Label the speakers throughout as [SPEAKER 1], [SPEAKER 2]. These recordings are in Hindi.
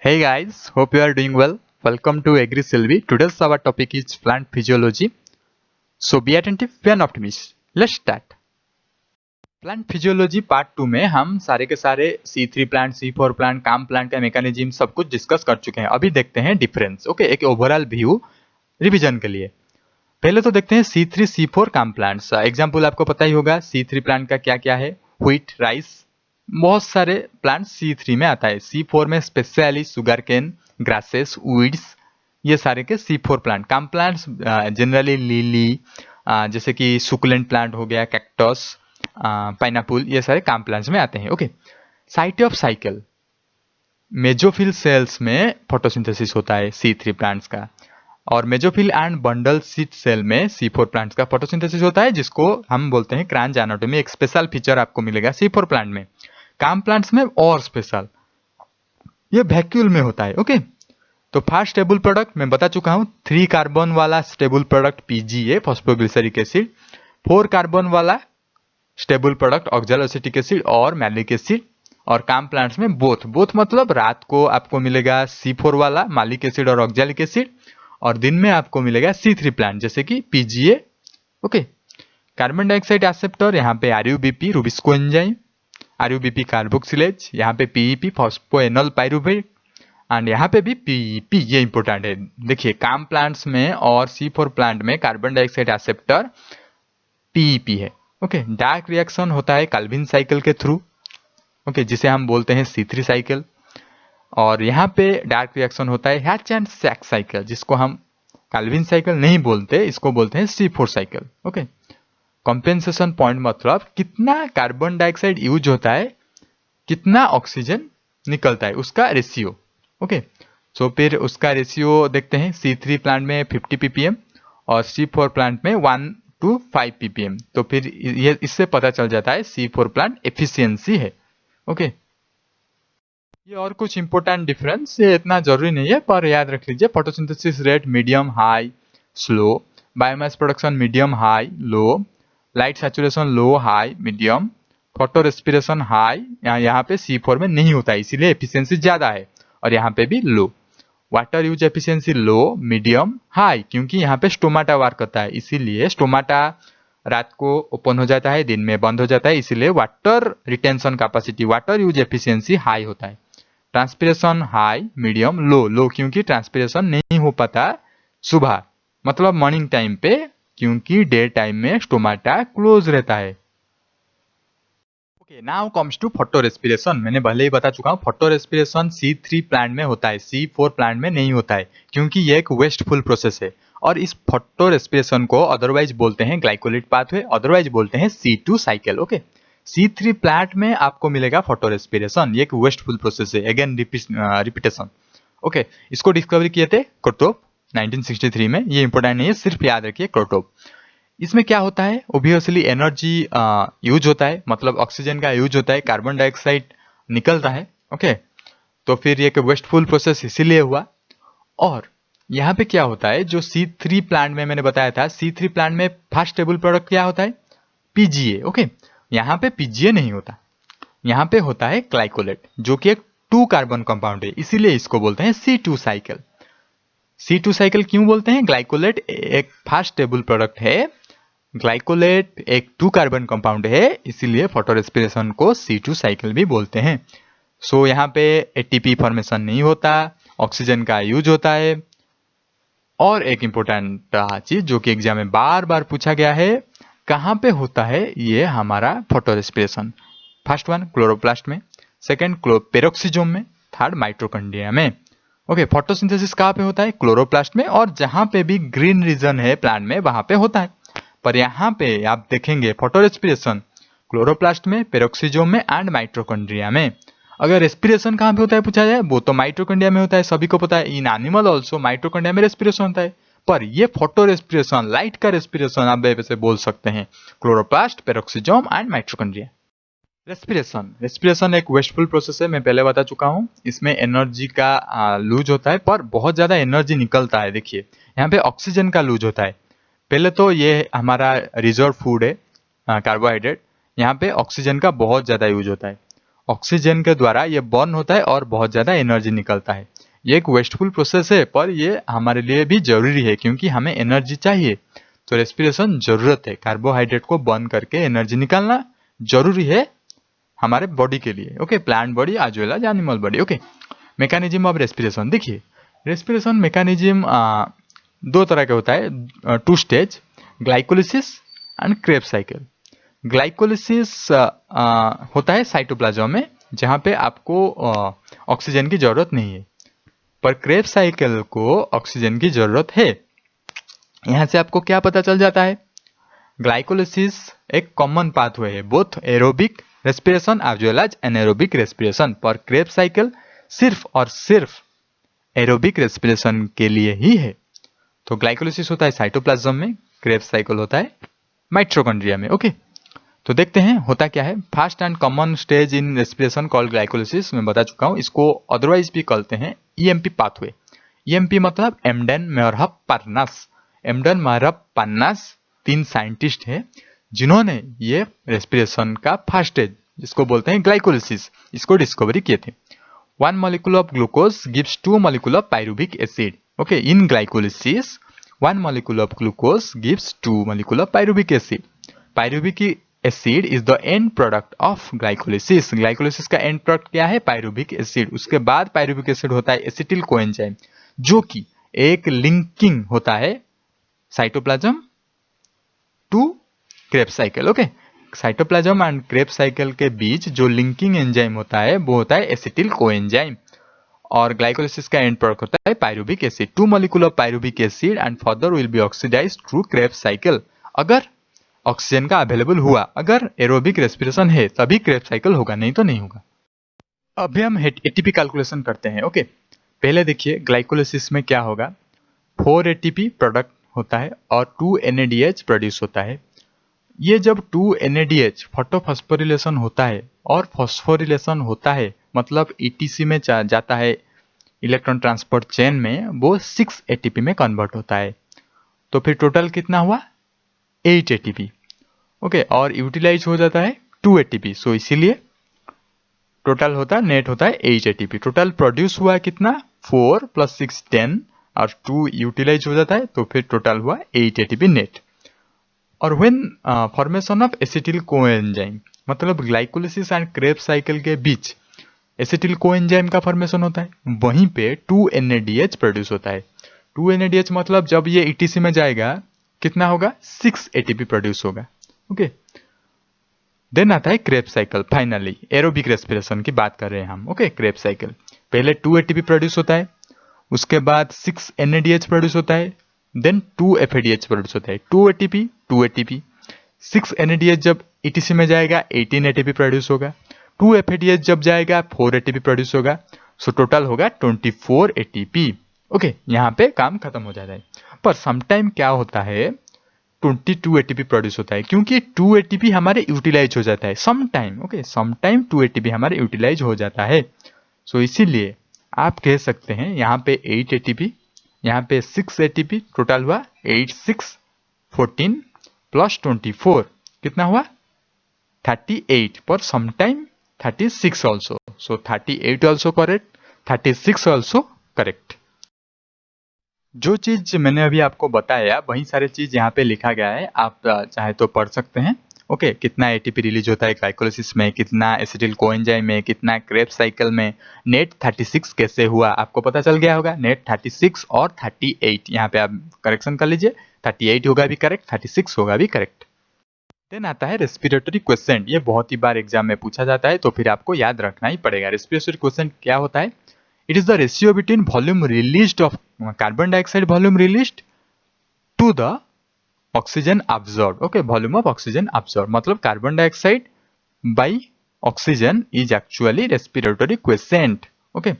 [SPEAKER 1] Hey guys, hope you are doing well. Welcome to Agri Selvi. Today's our topic is plant physiology. So be attentive, be an optimist. Let's start. Plant physiology part 2 में हम सारे के सारे C3 प्लांट, C4 प्लांट, काम प्लांट का मैकेनिज्म सब कुछ डिस्कस कर चुके हैं. अभी देखते हैं डिफरेंस. ओके, एक ओवरऑल व्यू रिवीजन के लिए. पहले तो देखते हैं C3, C4 काम प्लांट्स. एग्जाम्पल आपको पता ही होगा C3 प्लांट का क्या क्या है. व्हीट, राइस, बहुत सारे प्लांट C3 में आता है. C4 में specially sugarcane, grasses, weeds, ये सारे के C4 प्लांट. काम प्लांट्स जनरली लिली, जैसे कि सुकुलेंट प्लांट हो गया, कैक्टस, पाइनएप्पल, ये सारे काम प्लांट्स में आते हैं. Okay, site of cycle. Mesophyll cells में फोटोसिंथेसिस होता है C3 प्लांट्स का, और mesophyll and bundle sheath cell में C4 प्लांट्स का फोटोसिंथेसिस होता है, जिसको हम बोलते हैं क्रांच एनाटोमी. एक स्पेशल फीचर आपको मिलेगा C4 प्लांट में. काम प्लांट्स में और स्पेशल, ये वैक्यूल में होता है. ओके, तो फर्स्ट स्टेबल प्रोडक्ट मैं बता चुका हूं. 3 कार्बन वाला stable product PGA, phosphoglyceric acid. 4 carbon वाला स्टेबल प्रोडक्ट ऑक्सैलोएसिटिक एसिड और मैलिक एसिड. और काम प्लांट्स में बोथ मतलब रात को आपको मिलेगा C4 वाला मैलिक एसिड और ऑक्सैलिक एसिड, और दिन में आपको मिलेगा C3 प्लांट जैसे कि PGA. Okay, carbon dioxide acceptor, यहाँ पे RUBP rubisco enzyme, RUBP carboxylase, यहाँ पे PEP फॉस्फोएनोल पाइरुवेट, एंड यहाँ पे भी PEP. ये इंपॉर्टेंट है. देखिए, काम प्लांट्स में और C4 प्लांट में कार्बन डाइऑक्साइड एक्सेप्टर PEP है. ओके, डार्क रिएक्शन होता है कैल्विन साइकिल के थ्रू. ओके, जिसे हम बोलते हैं C3 साइकिल. और यहाँ पे डार्क रिएक्शन होता है हैच एंड सैक साइकिल, जिसको हम कैल्विन साइकिल नहीं बोलते, इसको बोलते हैं C4 cycle. Okay, compensation point मतलब कितना कार्बन डाइऑक्साइड यूज होता है, कितना ऑक्सीजन निकलता है, उसका रेशियो. ओके, सो फिर उसका रेशियो देखते हैं. C3 प्लांट में 50 ppm और C4 प्लांट में 1 to 5 ppm. तो फिर ये इससे पता चल जाता है C4 प्लांट एफिशिएंसी है. ओके, ये और कुछ इंपॉर्टेंट डिफरेंस, ये इतना जरूरी नहीं है पर याद रख लीजिए. Photosynthesis rate medium, high, slow. Biomass production medium, high, low. Light saturation low, high, medium. Photorespiration high, यहाँ पे C4 में नहीं होता है, इसीलिए एफिशिएंसी ज्यादा है. और यहाँ पे भी लो. वाटर यूज एफिशिएंसी लो, मीडियम, हाई, क्योंकि यहाँ पे स्टोमाटा वर्क करता है, इसीलिए स्टोमाटा रात को ओपन हो जाता है, दिन में बंद हो जाता है, इसीलिए water retention capacity, water use efficiency high होता है. ट्रांसपिरेशन हाई, मीडियम, लो क्योंकि ट्रांसपिरेशन नहीं हो पाता सुबह, मतलब मॉर्निंग टाइम पे, क्योंकि डे टाइम में स्टोमाटा क्लोज रहता है. Okay, now comes to photorespiration. मैंने पहले ही बता चुका हूँ, फोटो रेस्पिरेशन C3 प्लांट में होता है, C4 प्लांट में नहीं होता है, क्योंकि ये एक वेस्टफुल प्रोसेस है. और इस फोटो रेस्पिरेशन को अदरवाइज बोलते हैं ग्लाइकोलिट पाथवे, अदरवाइज बोलते हैं C2 cycle. Okay, C3 plant में आपको मिलेगा फोटो रेस्पिरेशन, ये एक वेस्टफुल प्रोसेस है. Again repetition. ओके, इसको डिस्कवरी किए थे क्रोटोप 1963 में. ये इंपॉर्टेंट नहीं है, सिर्फ याद रखिए क्रोटोप. इसमें क्या होता है, ओब्वियसली एनर्जी यूज होता है, मतलब ऑक्सीजन का यूज होता है, कार्बन डाइऑक्साइड निकलता है. ओके, तो फिर ये वेस्टफुल प्रोसेस इसीलिए हुआ. और यहाँ पे क्या होता है, जो C3 प्लांट में मैंने बताया था, C3 प्लांट में फर्स्ट स्टेबल प्रोडक्ट क्या होता है, PGA. ओके, यहाँ पे PGA नहीं होता, यहाँ पे होता है ग्लाइकोलेट, जो कि एक 2 कार्बन कंपाउंड है, इसीलिए इसको बोलते हैं C2 साइकिल. C2 साइकिल क्यों बोलते हैं, ग्लाइकोलेट एक फर्स्ट स्टेबल प्रोडक्ट है, ग्लाइकोलेट एक 2 कार्बन कंपाउंड है, इसीलिए फोटो रेस्पिरेशन को C2 साइकिल भी बोलते हैं. सो यहाँ पे ATP फॉर्मेशन नहीं होता, ऑक्सीजन का यूज होता है. और एक इंपॉर्टेंट चीज जो कि एग्जाम में बार बार पूछा गया है, कहाँ पे होता है ये हमारा photo respiration. First one chloroplast में, सेकेंड पेरोक्सिजोम में, थर्ड माइटोकॉन्ड्रिया में. ओके, फोटोसिंथेसिस कहाँ पे होता है, क्लोरोप्लास्ट में, और जहां पे भी ग्रीन रीजन है प्लांट में वहां पे होता है. पर यहाँ पे आप देखेंगे फोटो रेस्पिरेशन क्लोरोप्लास्ट में, पेरोक्सिजोम में एंड माइटोकॉन्ड्रिया में. अगर रेस्पिरेशन कहाँ पे होता है पूछा जाए, वो तो माइटोकॉन्ड्रिया में होता है, सभी को पता है. इन एनिमल ऑल्सो माइटोकॉन्ड्रिया में रेस्पिरेशन होता है. पर ये फोटो रेस्पिरेशन, लाइट का रेस्पिरेशन आप वैसे बोल सकते हैं क्लोरोप्लास्ट, पेरोक्सिजोम एंड माइटोकॉन्ड्रिया. रेस्पिरेशन एक वेस्टफुल प्रोसेस है, मैं पहले बता चुका हूँ. इसमें एनर्जी का लूज होता है, पर बहुत ज्यादा एनर्जी निकलता है. देखिए, यहाँ पे ऑक्सीजन का लूज होता है. पहले तो ये हमारा रिजर्व फूड है कार्बोहाइड्रेट, यहाँ पे ऑक्सीजन का बहुत ज्यादा यूज होता है. ऑक्सीजन के द्वारा ये बर्न होता है और बहुत ज़्यादा एनर्जी निकलता है। ये एक वेस्टफुल प्रोसेस है, पर ये हमारे लिए भी जरूरी है क्योंकि हमें एनर्जी चाहिए। तो रेस्पिरेशन जरूरत है, कार्बोहाइड्रेट को बर्न करके एनर्जी निकालना जरूरी है हमारे बॉडी के लिए। Okay, plant body as well as animal body. Okay, mechanism of respiration देखिए। रेस्पिरेशन मैकेनिज्म दो तरह के होता है, 2 stage, glycolysis and Krebs cycle. Glycolysis होता है साइटोप्लाज्म में, जहाँ पे आपको ऑक्सीजन की जरूरत नहीं है, पर क्रेब्स साइकिल को ऑक्सीजन की जरूरत है। यहाँ से आपको क्या पता चल जाता है, ग्लाइकोलिसिस एक कॉमन पाथवे है both aerobic respiration as well as anaerobic respiration, पर क्रेब्स साइकिल सिर्फ और सिर्फ एरोबिक रेस्पिरेशन के लिए ही है। तो ग्लाइकोलिसिस होता है साइटोप्लाज्म में, क्रेब्स साइकिल होता है माइटोकॉन्ड्रिया में। ओके, तो देखते हैं होता क्या है। First and common stage in respiration called glycolysis, मैं बता चुका हूँ। इसको अदरवाइज भी कहते हैं ईएमपी पाथवे। ईएमपी मतलब एम्डेन मेयरहफ पार्नास। एम्डेन मेयरहफ पार्नास 3 साइंटिस्ट हैं जिन्होंने ये रेस्पिरेशन का फर्स्ट स्टेज, जिसको बोलते हैं ग्लाइकोलिसिस, इसको डिस्कवरी किए थे। 1 molecule of glucose gives 2 molecule of pyruvic acid. Okay, in glycolysis, 1 molecule of glucose gives 2 molecule of pyruvic acid. Pyruvic acid is the end product of glycolysis. Glycolysis का end product क्या है? pyruvic acid. उसके बाद pyruvic acid होता है acetyl coenzyme, जो कि एक लिंकिंग होता है cytoplasm to Krebs cycle. Okay, cytoplasm and Krebs cycle के बीच जो लिंकिंग एंजाइम होता है वो होता है एसिटिल कोएंजाइम, और ग्लाइकोलिसिस का एंड प्रोडक्ट होता है pyruvic acid. 2 molecule of pyruvic acid and further will be oxidised through Krebs cycle. अगर ऑक्सीजन का अवेलेबल हुआ, अगर एरोबिक रेस्पिरेशन है, तभी क्रेब्स साइकिल होगा, नहीं तो नहीं होगा। अभी हम एटीपी कैलकुलेशन करते हैं। ओके, पहले देखिए ग्लाइकोलिसिस में क्या होगा। 4 एटीपी प्रोडक्ट होता है और 2 NADH प्रोड्यूस होता है। ये जब 2 NADH फोटोफॉस्फोरिलेशन होता है और फॉस्फोरिलेशन होता है, मतलब ETC में जाता है, इलेक्ट्रॉन ट्रांसपोर्ट चेन में, वो 6 ATP में कन्वर्ट होता है। तो फिर टोटल कितना हुआ? 8 ATP। ओके, और यूटिलाइज हो जाता है 2 ATP। सो इसीलिए टोटल नेट होता है 8 ATP। टोटल प्रोड्यूस हुआ कितना? 4 + 6 10, और 2 यूटिलाइज हो जाता है, तो फिर टोटल हुआ 8 ATP नेट। और when formation of acetyl coenzyme, मतलब ग्लाइकोलिसिस एंड क्रेब्स साइकिल के बीच एसिटिल कोएंजाइम का फॉर्मेशन होता है, वहीं पे 2 NADH प्रोड्यूस होता है। 2 NADH मतलब जब ये ETC में जाएगा कितना होगा? 6 ATP प्रोड्यूस होगा। ओके, देन आता है Krebs cycle. Finally aerobic respiration की बात कर रहे हैं हम। ओके, क्रेब्स साइकिल पहले 2 ATP प्रोड्यूस होता है, उसके बाद 6 NADH प्रोड्यूस होता है, देन 2 FADH प्रोड्यूस होता है। 2 ATP 2 ATP, 6 NADH जब ETC में जाएगा 18 ATP प्रोड्यूस होगा, 2 FADH जब जाएगा 4 ATP प्रोड्यूस होगा। सो टोटल होगा 24 ATP। ओके, यहाँ पे काम खत्म हो जाता है। पर समटाइम क्या होता है, 22 ATP प्रोड्यूस होता है, क्योंकि 2 ATP हमारे यूटिलाइज हो जाता है समटाइम। ओके, समटाइम 2 ATP हमारे यूटिलाइज हो जाता है। सो इसीलिए आप कह सकते हैं यहाँ पे 8 ATP, यहाँ पे 6 ATP, टोटल हुआ 8 6 14 + 24 कितना हुआ? 38, पर समटाइम 36 ऑल्सो। सो 38 ऑल्सो करेक्ट, 36 ऑल्सो करेक्ट। जो चीज मैंने अभी आपको बताया वही सारी चीज यहाँ पे लिखा गया है, आप चाहे तो पढ़ सकते हैं। ओके, कितना ATP रिलीज होता है ग्लाइकोलिसिस में, कितना एसिटिल कोएंजाइम में, कितना क्रेब्स साइकिल में, नेट 36 कैसे हुआ आपको पता चल गया होगा। नेट 36 और 38, यहाँ पे आप करेक्शन कर लीजिए, 38 होगा भी करेक्ट, 36 होगा भी करेक्ट। देन आता है रेस्पिरेटरी क्वेश्चन। ये बहुत ही बार एग्जाम में पूछा जाता है, तो फिर आपको याद रखना ही पड़ेगा। रेस्पिरेटरी क्वेश्चन क्या होता है? It is the ratio between volume released of carbon dioxide volume released to the oxygen absorb. Okay, volume of oxygen absorb मतलब carbon dioxide by oxygen is actually respiratory question. Okay,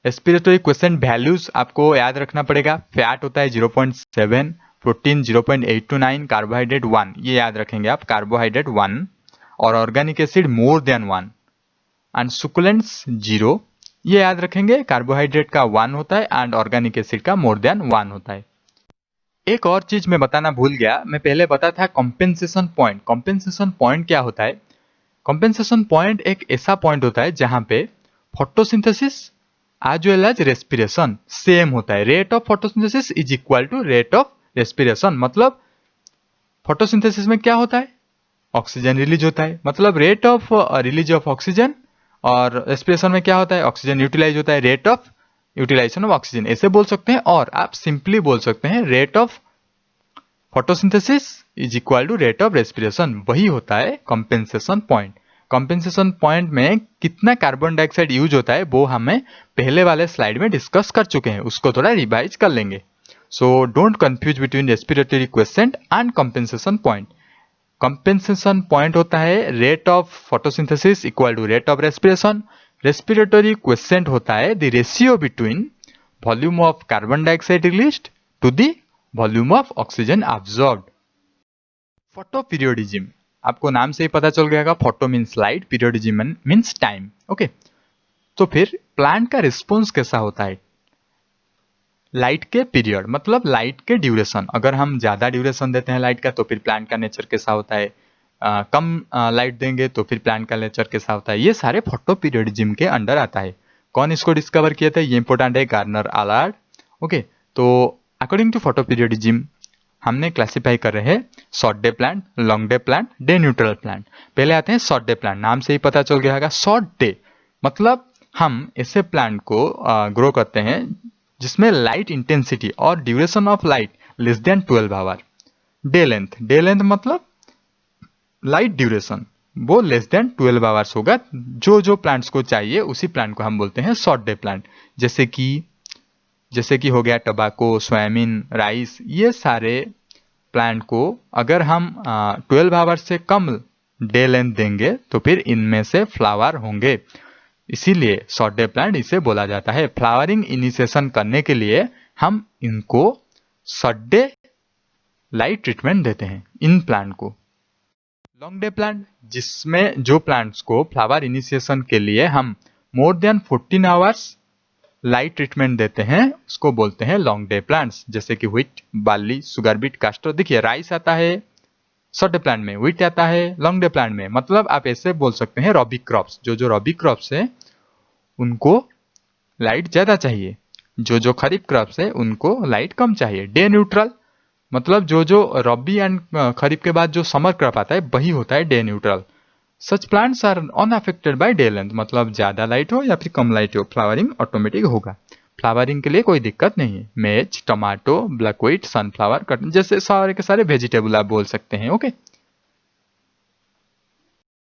[SPEAKER 1] respiratory question values आपको याद रखना पड़ेगा। फैट होता है 0.7, प्रोटीन 0.829, कार्बोहाइड्रेट 1, ये याद रखेंगे आप, कार्बोहाइड्रेट 1, और organic acid more than 1, and succulents 0, ये याद रखेंगे। कार्बोहाइड्रेट का 1 होता है एंड ऑर्गेनिक एसिड का मोर देन 1 होता है। एक और चीज मैं बताना भूल गया, मैं पहले बता था कॉम्पेंसेशन पॉइंट। कॉम्पेंसेशन पॉइंट क्या होता है? कंपेंसेशन पॉइंट एक ऐसा पॉइंट होता है जहां पे photosynthesis as well as respiration same होता है। Rate of photosynthesis is equal to rate of respiration. मतलब फोटोसिंथेसिस में क्या होता है, ऑक्सीजन रिलीज होता है, मतलब rate of release of oxygen, और रेस्पिरेशन में क्या होता है, ऑक्सीजन यूटिलाइज होता है, rate of utilisation of oxygen ऐसे बोल सकते हैं। और आप सिंपली बोल सकते हैं rate of photosynthesis is equal to rate of respiration. वही होता है कंपेंसेशन पॉइंट। कंपेंसेशन पॉइंट में कितना कार्बन डाइऑक्साइड यूज होता है वो हमें पहले वाले स्लाइड में डिस्कस कर चुके हैं, उसको थोड़ा रिवाइज कर लेंगे। So don't confuse between respiratory question and compensation point. Compensation point होता है rate of photosynthesis equal to rate of respiration. Respiratory question होता है the ratio between volume of carbon dioxide released to the volume of oxygen absorbed. Photoperiodism, आपको नाम से ही पता चल गया, photo means light, periodism means time. Okay, तो फिर प्लांट का रिस्पॉन्स कैसा होता है? लाइट के पीरियड मतलब लाइट के ड्यूरेशन। अगर हम ज्यादा ड्यूरेशन देते हैं लाइट का तो फिर प्लांट का नेचर कैसा होता है, कम लाइट देंगे तो फिर प्लांट का नेचर कैसा होता है, ये सारे फोटो पीरियोडिज्म के अंडर आता है। कौन इसको डिस्कवर किया था, ये इंपॉर्टेंट है, गार्नर अलार्ड। ओके, तो अकॉर्डिंग टू फोटो पीरियोडिज्म हमने क्लासिफाई कर रहे हैं short day plant, long day plant, day neutral plant. पहले आते हैं शॉर्ट डे प्लांट। नाम से ही पता चल गया होगा शॉर्ट डे मतलब हम ऐसे प्लांट को ग्रो करते हैं जिसमें लाइट इंटेंसिटी और duration of light less than 12 hour. Day length मतलब लाइट ड्यूरेशन वो लेस देन 12 आवर्स होगा। जो प्लांट्स को चाहिए उसी प्लांट को हम बोलते हैं शॉर्ट डे प्लांट। जैसे कि हो गया टोबैको, सोयाबीन, राइस, ये सारे प्लांट को अगर हम 12 आवर्स से कम डे लेंथ देंगे तो फिर इनमें से फ्लावर होंगे, इसीलिए शॉर्ट डे प्लांट इसे बोला जाता है। फ्लावरिंग इनिशिएशन करने के लिए हम इनको शॉर्ट डे लाइट ट्रीटमेंट देते हैं इन प्लांट को। लॉन्ग डे प्लांट जिसमें जो प्लांट्स को फ्लावर इनिशिएशन के लिए हम more than 14 hours light treatment देते हैं उसको बोलते हैं लॉन्ग डे प्लांट्स। जैसे कि wheat, barley, sugar beet, castor. देखिए राइस आता है शॉर्ट डे प्लांट में, व्हीट आता है लॉन्ग डे प्लांट में। मतलब आप ऐसे बोल सकते हैं रॉबी क्रॉप्स, जो रॉबी क्रॉप्स है उनको लाइट ज्यादा चाहिए, जो खरीफ क्रॉप्स है उनको लाइट कम चाहिए। डे न्यूट्रल मतलब जो रॉबी एंड खरीफ के बाद जो समर क्रॉप आता है वही होता है day neutral. Such plants are unaffected by day length मतलब ज्यादा लाइट हो या फिर कम लाइट हो, फ्लावरिंग ऑटोमेटिक होगा। फ्लावरिंग के लिए कोई दिक्कत नहीं है। Maize, tomato, black wheat, sunflower, cotton जैसे सारे के सारे वेजिटेबल आप बोल सकते हैं। ओके।